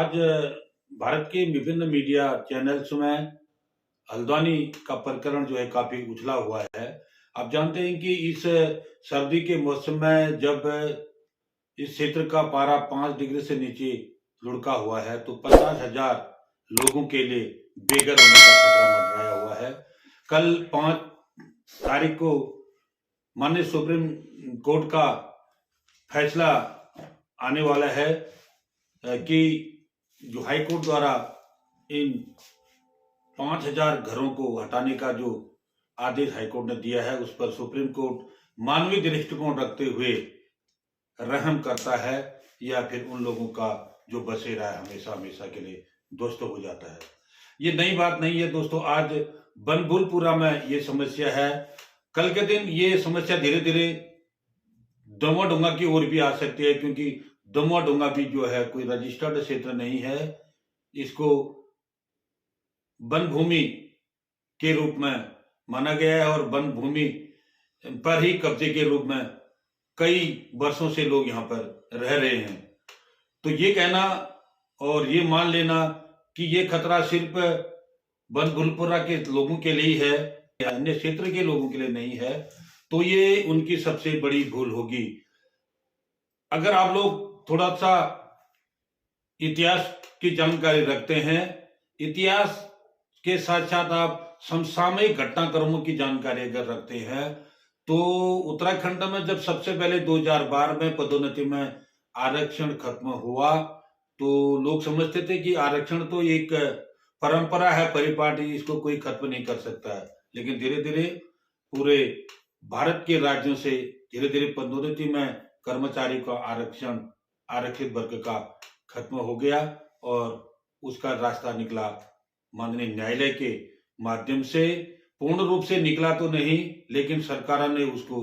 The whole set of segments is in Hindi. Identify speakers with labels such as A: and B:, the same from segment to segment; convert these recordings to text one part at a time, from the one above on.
A: आज भारत के विभिन्न मीडिया चैनल्स में हल्द्वानी का प्रकरण जो है काफी उछला हुआ है। आप जानते हैं कि इस सर्दी के मौसम में जब इस क्षेत्र का पारा 5 डिग्री से नीचे लुढ़का हुआ है तो 50,000 लोगों के लिए बेघर होने का खतरा मंडराया हुआ है। कल 5 तारीख को माननीय सुप्रीम कोर्ट का फैसला आने वाला है कि जो हाई कोर्ट द्वारा इन 5,000 घरों को हटाने का जो आदेश हाईकोर्ट ने दिया है उस पर सुप्रीम कोर्ट मानवीय दृष्टिकोण रखते हुए रहम करता है या फिर उन लोगों का जो बसेरा है हमेशा हमेशा के लिए दोस्तों हो जाता है। ये नई बात नहीं है दोस्तों, आज बनभूलपुरा में ये समस्या है। कल के दिन ये समस्या धीरे धीरे दमुआ डोंगा की ओर भी आ सकती है, क्योंकि दमुआ डोंगा भी जो है कोई रजिस्टर्ड क्षेत्र नहीं है। इसको वन भूमि के रूप में माना गया है और वन भूमि पर ही कब्जे के रूप में कई वर्षों से लोग यहाँ पर रह रहे हैं। तो ये कहना और ये मान लेना कि ये खतरा सिर्फ बनभूलपुरा के लोगों के लिए है या अन्य क्षेत्र के लोगों के लिए नहीं है, तो ये उनकी सबसे बड़ी भूल होगी। अगर आप लोग थोड़ा सा इतिहास की जानकारी रखते हैं, इतिहास के साथ साथ आप समसामयिक घटनाक्रमों की जानकारी अगर रखते हैं, तो उत्तराखंड में जब सबसे पहले 2012 में पदोन्नति में आरक्षण खत्म हुआ तो लोग समझते थे कि आरक्षण तो एक परंपरा है, परिपाटी, इसको कोई खत्म नहीं कर सकता है। लेकिन धीरे धीरे पूरे भारत के राज्यों से धीरे धीरे पदोन्नति में कर्मचारी का आरक्षण आरक्षित वर्ग का खत्म हो गया और उसका रास्ता निकला माननीय न्यायालय के माध्यम से। पूर्ण रूप से निकला तो नहीं, लेकिन सरकार ने उसको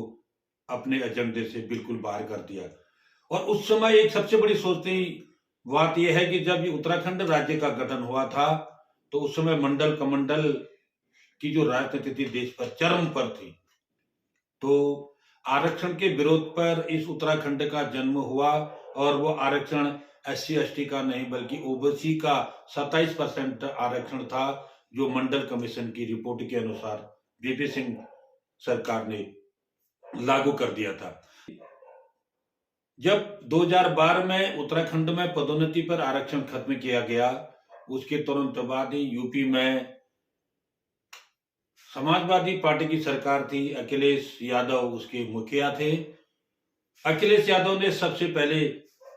A: अपने एजेंडे से बिल्कुल बाहर कर दिया। और उस समय एक सबसे बड़ी सोचती बात यह है कि जब ये उत्तराखंड राज्य का गठन हुआ था तो उस समय मंडल कमंडल की जो राजनीति थी देश पर चरम पर थी। तो आरक्षण के विरोध पर इस उत्तराखंड का जन्म हुआ और वो आरक्षण SC/ST का नहीं बल्कि ओबीसी का 27% आरक्षण था, जो मंडल कमीशन की रिपोर्ट के अनुसार वीपी सिंह सरकार ने लागू कर दिया था। जब 2012 में उत्तराखंड में पदोन्नति पर आरक्षण खत्म किया गया, उसके तुरंत बाद ही यूपी में समाजवादी पार्टी की सरकार थी। अखिलेश यादव उसके मुखिया थे। अखिलेश यादव ने सबसे पहले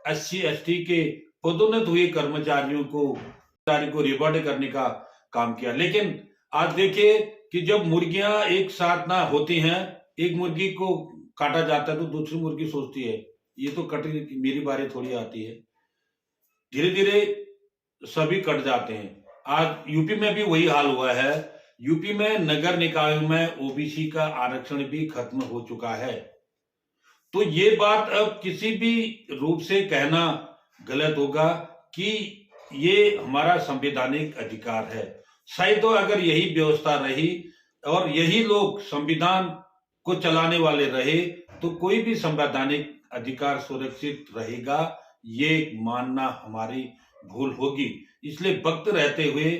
A: SC/ST के पदोन्नत हुए कर्मचारियों को रिवॉर्ड करने का काम किया। लेकिन आज देखिए कि जब मुर्गियां एक साथ ना होती हैं, एक मुर्गी को काटा जाता है तो दूसरी मुर्गी सोचती है ये तो कटी, मेरी बारी थोड़ी आती है। धीरे धीरे सभी कट जाते हैं। आज यूपी में भी वही हाल हुआ है। यूपी में नगर निकाय में ओबीसी का आरक्षण भी खत्म हो चुका है। तो ये बात अब किसी भी रूप से कहना गलत होगा कि ये हमारा संवैधानिक अधिकार है। शायद तो अगर यही व्यवस्था रही और यही लोग संविधान को चलाने वाले रहे तो कोई भी संवैधानिक अधिकार सुरक्षित रहेगा, ये मानना हमारी भूल होगी। इसलिए वक्त रहते हुए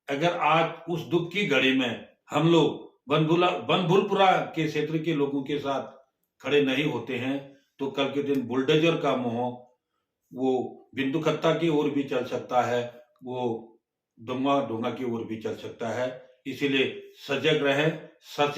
A: अगर आज उस दुख की घड़ी में हम लोग बनभूलपुरा के क्षेत्र के लोगों के साथ खड़े नहीं होते हैं तो कल के दिन बुलडोजर का मोह वो बिंदु खत्ता की ओर भी चल सकता है, वो दमुआ डोंगा की ओर भी चल सकता है। इसीलिए सजग रहें, सचेत